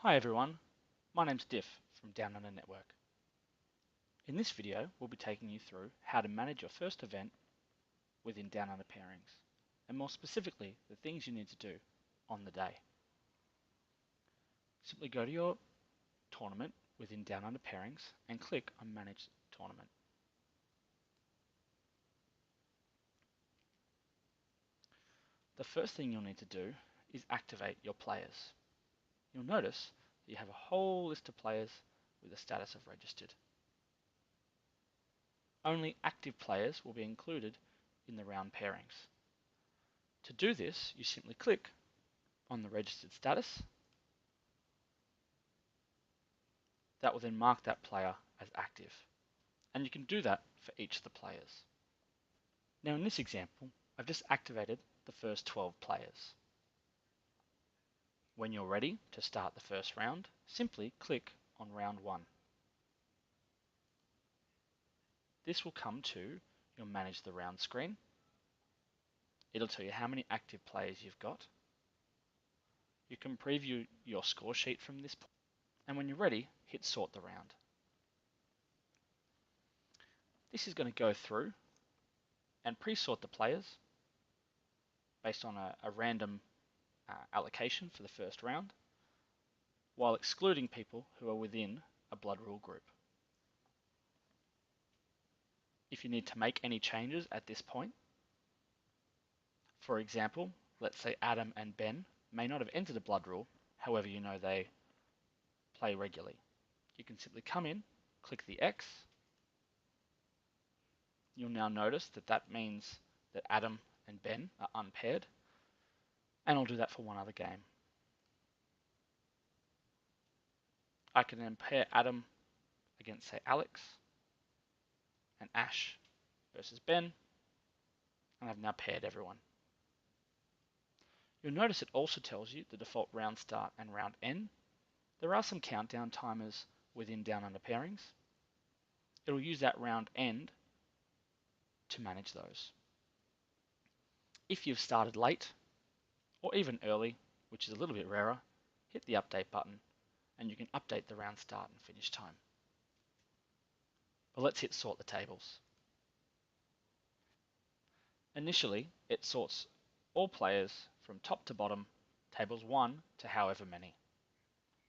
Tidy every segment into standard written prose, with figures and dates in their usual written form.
Hi everyone, my name's Diff from Down Under Network. In this video, we'll be taking you through how to manage your first event within Down Under Pairings, and more specifically, the things you need to do on the day. Simply go to your tournament within Down Under Pairings and click on Manage Tournament. The first thing you'll need to do is activate your players. You'll notice that you have a whole list of players with a status of registered. Only active players will be included in the round pairings. To do this, you simply click on the registered status. That will then mark that player as active. And you can do that for each of the players. Now in this example, I've just activated the first 12 players. When you're ready to start the first round, simply click on round 1. This will come to your Manage the Round screen. It'll tell you how many active players you've got. You can preview your score sheet from this point, and when you're ready, hit Sort the Round. This is going to go through and pre-sort the players based on a random allocation for the first round, while excluding people who are within a blood rule group. If you need to make any changes at this point, for example, let's say Adam and Ben may not have entered a blood rule, however you know they play regularly. You can simply come in, click the X. You'll now notice that that means that Adam and Ben are unpaired, and I'll do that for one other game. I can then pair Adam against, say, Alex, and Ash versus Ben, and I've now paired everyone. You'll notice it also tells you the default round start and round end. There are some countdown timers within Down Under Pairings. It'll use that round end to manage those. If you've started late, or even early, which is a little bit rarer, hit the update button and you can update the round start and finish time. But let's hit Sort the Tables. Initially, it sorts all players from top to bottom, tables 1 to however many.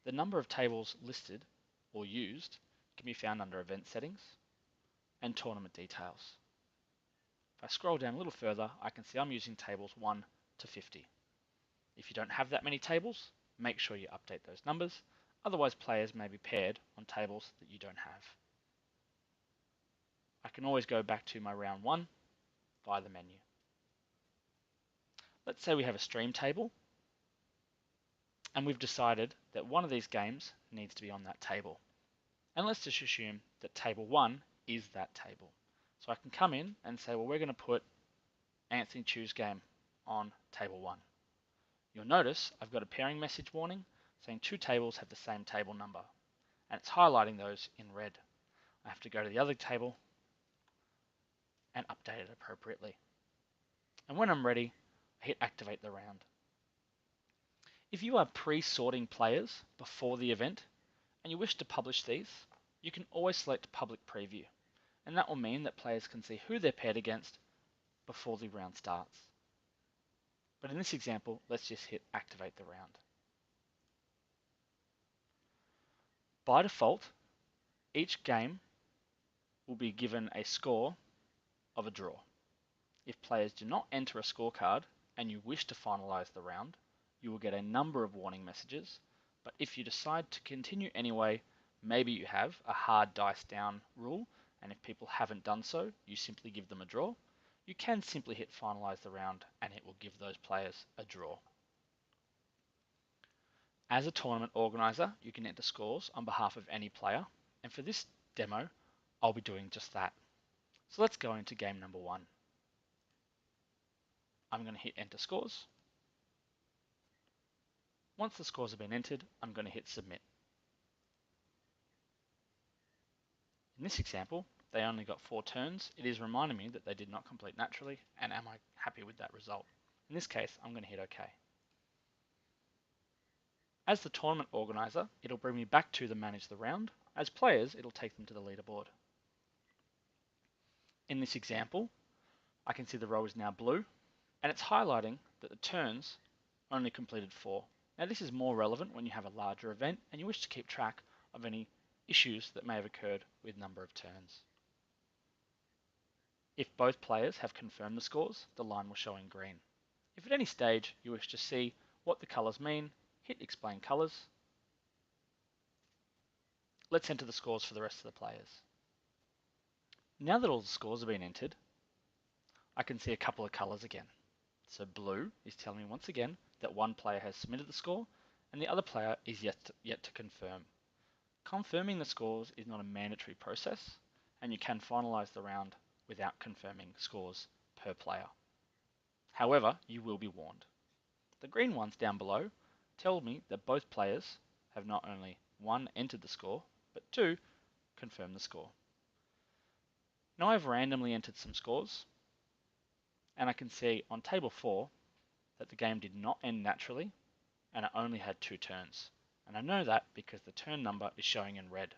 The number of tables listed or used can be found under Event Settings and Tournament Details. If I scroll down a little further, I can see I'm using tables 1 to 50. If you don't have that many tables, make sure you update those numbers, otherwise players may be paired on tables that you don't have. I can always go back to my round 1 via the menu. Let's say we have a stream table, and we've decided that one of these games needs to be on that table. And let's just assume that table 1 is that table. So I can come in and say, well, we're going to put Anthony Chu's game on table 1. You'll notice I've got a pairing message warning saying 2 tables have the same table number, and it's highlighting those in red. I have to go to the other table and update it appropriately. And when I'm ready, I hit Activate the Round. If you are pre-sorting players before the event and you wish to publish these, you can always select Public Preview, and that will mean that players can see who they're paired against before the round starts. But in this example, let's just hit Activate the Round. By default, each game will be given a score of a draw. If players do not enter a scorecard and you wish to finalize the round, you will get a number of warning messages, but if you decide to continue anyway, maybe you have a hard dice down rule, and if people haven't done so, you simply give them a draw. You can simply hit finalize the round and it will give those players a draw. As a tournament organizer, you can enter scores on behalf of any player, and for this demo, I'll be doing just that. So let's go into game number 1. I'm going to hit Enter Scores. Once the scores have been entered, I'm going to hit Submit. In this example, they only got 4 turns. It is reminding me that they did not complete naturally, and am I happy with that result? In this case, I'm going to hit OK. As the tournament organizer, it'll bring me back to the manage the round. As players, it'll take them to the leaderboard. In this example, I can see the row is now blue, and it's highlighting that the turns only completed 4. Now this is more relevant when you have a larger event and you wish to keep track of any issues that may have occurred with number of turns. If both players have confirmed the scores, the line will show in green. If at any stage you wish to see what the colours mean, hit Explain Colours. Let's enter the scores for the rest of the players. Now that all the scores have been entered, I can see a couple of colours again. So blue is telling me once again that one player has submitted the score and the other player is yet to confirm. Confirming the scores is not a mandatory process, and you can finalise the round without confirming scores per player. However, you will be warned. The green ones down below tell me that both players have not only 1 entered the score, but 2 confirmed the score. Now I've randomly entered some scores, and I can see on table 4 that the game did not end naturally, and it only had 2 turns. And I know that because the turn number is showing in red.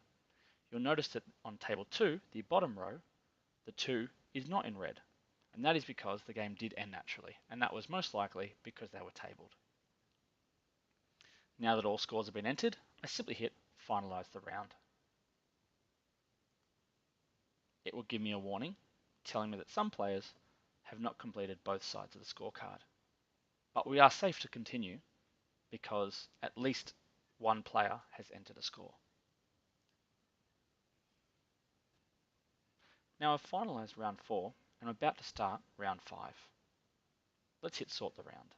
You'll notice that on table 2, the bottom row, the 2 is not in red. And that is because the game did end naturally, and that was most likely because they were tabled. Now that all scores have been entered, I simply hit Finalize the round. It will give me a warning telling me that some players have not completed both sides of the scorecard. But we are safe to continue because at least one player has entered a score. Now I've finalised round 4 and I'm about to start round 5. Let's hit sort the round.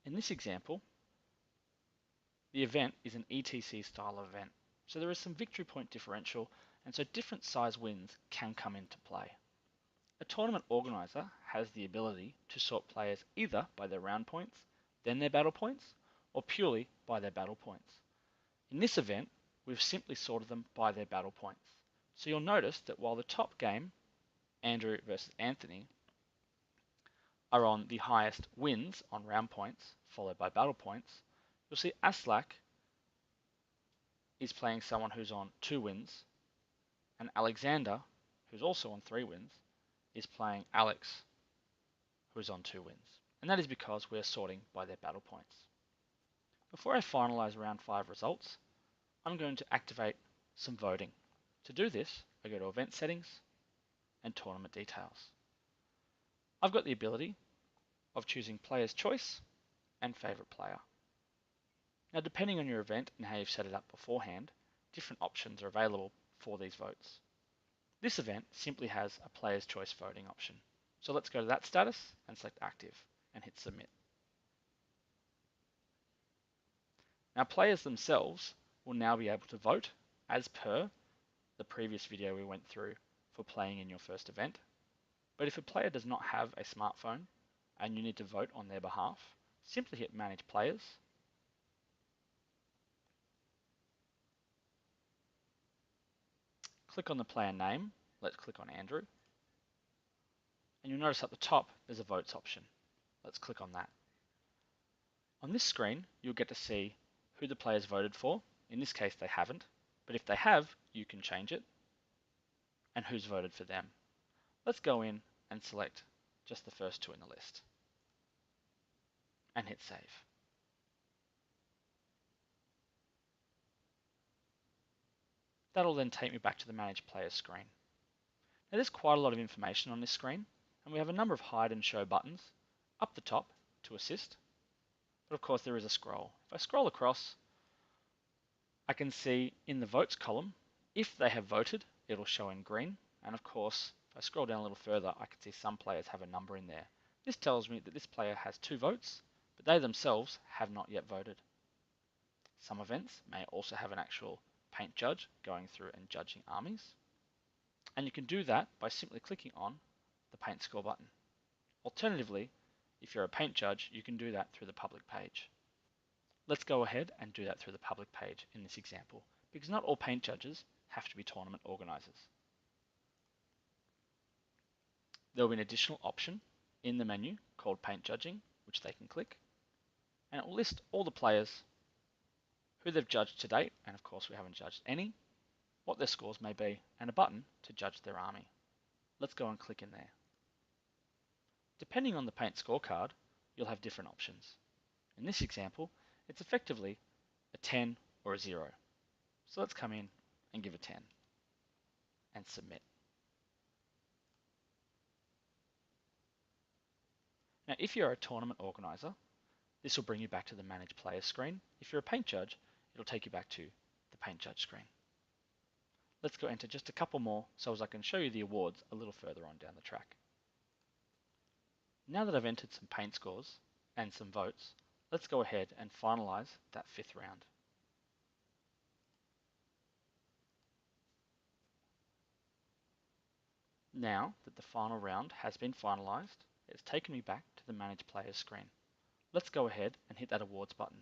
In this example, the event is an ETC style of event, so there is some victory point differential, and so different size wins can come into play. A tournament organizer has the ability to sort players either by their round points, then their battle points, or purely by their battle points. In this event, we've simply sorted them by their battle points. So you'll notice that while the top game, Andrew versus Anthony, are on the highest wins on round points, followed by battle points, you'll see Aslak is playing someone who's on 2 wins, and Alexander, who's also on 3 wins, is playing Alex, who's on 2 wins. And that is because we're sorting by their battle points. Before I finalize round 5 results, I'm going to activate some voting. To do this, I go to Event Settings and Tournament Details. I've got the ability of choosing Player's Choice and Favorite Player. Now, depending on your event and how you've set it up beforehand, different options are available for these votes. This event simply has a Player's Choice voting option. So let's go to that status and select Active and hit Submit. Now, players themselves will now be able to vote as per the previous video we went through for playing in your first event. But if a player does not have a smartphone and you need to vote on their behalf, simply hit Manage Players. Click on the player name. Let's click on Andrew. And you'll notice at the top there's a votes option. Let's click on that. On this screen, you'll get to see who the players voted for. In this case, they haven't. But if they have, you can change it. And who's voted for them. Let's go in and select just the first 2 in the list. And hit Save. That'll then take me back to the Manage Players screen. Now there's quite a lot of information on this screen, and we have a number of hide and show buttons up the top to assist. But of course there is a scroll. If I scroll across, I can see in the votes column, if they have voted, it'll show in green. And of course, if I scroll down a little further, I can see some players have a number in there. This tells me that this player has 2 votes, but they themselves have not yet voted. Some events may also have an actual paint judge going through and judging armies. And you can do that by simply clicking on the paint score button. Alternatively, if you're a paint judge, you can do that through the public page. Let's go ahead and do that through the public page in this example, because not all paint judges have to be tournament organizers. There will be an additional option in the menu called Paint Judging, which they can click. and it will list all the players, who they've judged to date, and of course we haven't judged any, what their scores may be, and a button to judge their army. Let's go and click in there. Depending on the paint scorecard, you'll have different options. In this example, it's effectively a 10 or a 0. So let's come in and give a 10 and submit. Now, if you're a tournament organizer, this will bring you back to the Manage Players screen. If you're a paint judge, it'll take you back to the Paint Judge screen. Let's go enter just a couple more so as I can show you the awards a little further on down the track. Now that I've entered some paint scores and some votes, let's go ahead and finalize that 5th round. Now that the final round has been finalized, it's taken me back to the Manage Players screen. Let's go ahead and hit that awards button.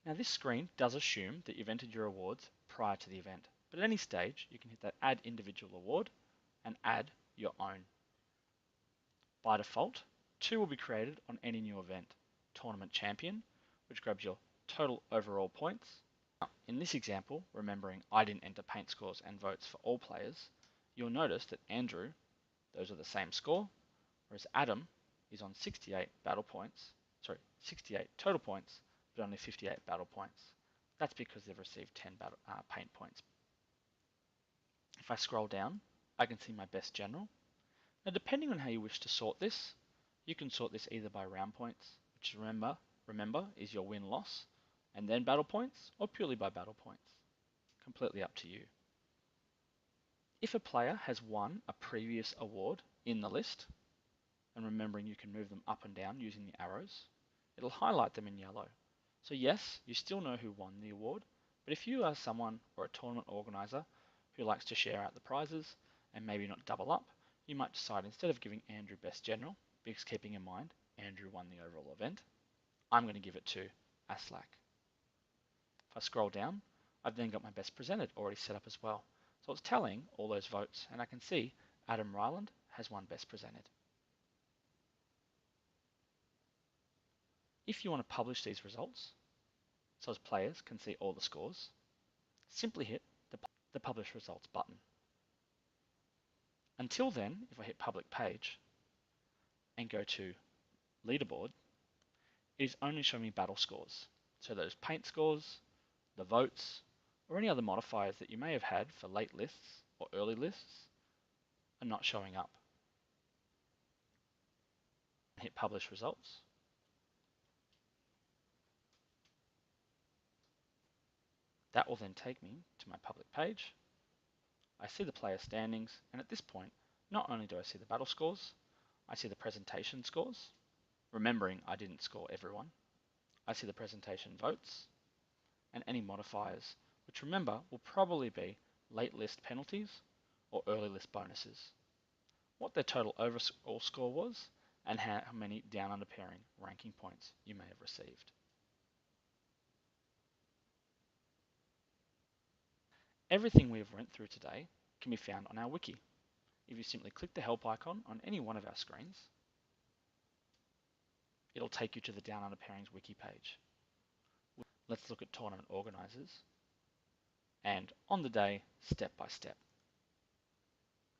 Now this screen does assume that you've entered your awards prior to the event, but at any stage you can hit that Add Individual Award and add your own. By default, 2 will be created on any new event. Tournament Champion, which grabs your total overall points. Now, in this example, remembering I didn't enter paint scores and votes for all players, you'll notice that Andrew, those are the same score, whereas Adam is on 68 total points, but only 58 battle points. That's because they've received 10 paint points. If I scroll down, I can see my best general. Now, depending on how you wish to sort this, you can sort this either by round points, which remember is your win-loss, and then battle points, or purely by battle points. Completely up to you. If a player has won a previous award in the list, and remembering you can move them up and down using the arrows, it'll highlight them in yellow. So yes, you still know who won the award, but if you are someone or a tournament organizer who likes to share out the prizes and maybe not double up, you might decide instead of giving Andrew Best General, because keeping in mind Andrew won the overall event, I'm going to give it to Aslak. If I scroll down, I've then got my Best Presented already set up as well. So it's telling all those votes, and I can see Adam Ryland has won Best Presented. If you want to publish these results, so as players can see all the scores, simply hit the Publish Results button. Until then, if I hit Public Page and go to Leaderboard, it is only showing me battle scores. So those paint scores, the votes, or any other modifiers that you may have had for late lists or early lists are not showing up. Hit Publish Results. That will then take me to my public page. I see the player standings, and at this point, not only do I see the battle scores, I see the presentation scores, remembering I didn't score everyone. I see the presentation votes, and any modifiers, which remember will probably be late list penalties or early list bonuses. What their total overall score was, and how many Down Under Pairing ranking points you may have received. Everything we have went through today can be found on our wiki. If you simply click the help icon on any one of our screens, it'll take you to the Down Under Pairings wiki page. Let's look at tournament organizers and on the day, step by step.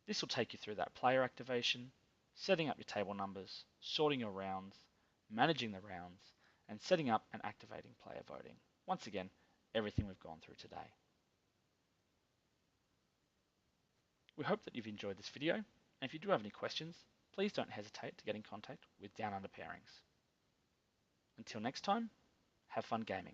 This will take you through that player activation, setting up your table numbers, sorting your rounds, managing the rounds, and setting up and activating player voting. Once again, everything we've gone through today. We hope that you've enjoyed this video, and if you do have any questions, please don't hesitate to get in contact with Down Under Pairings. Until next time, have fun gaming.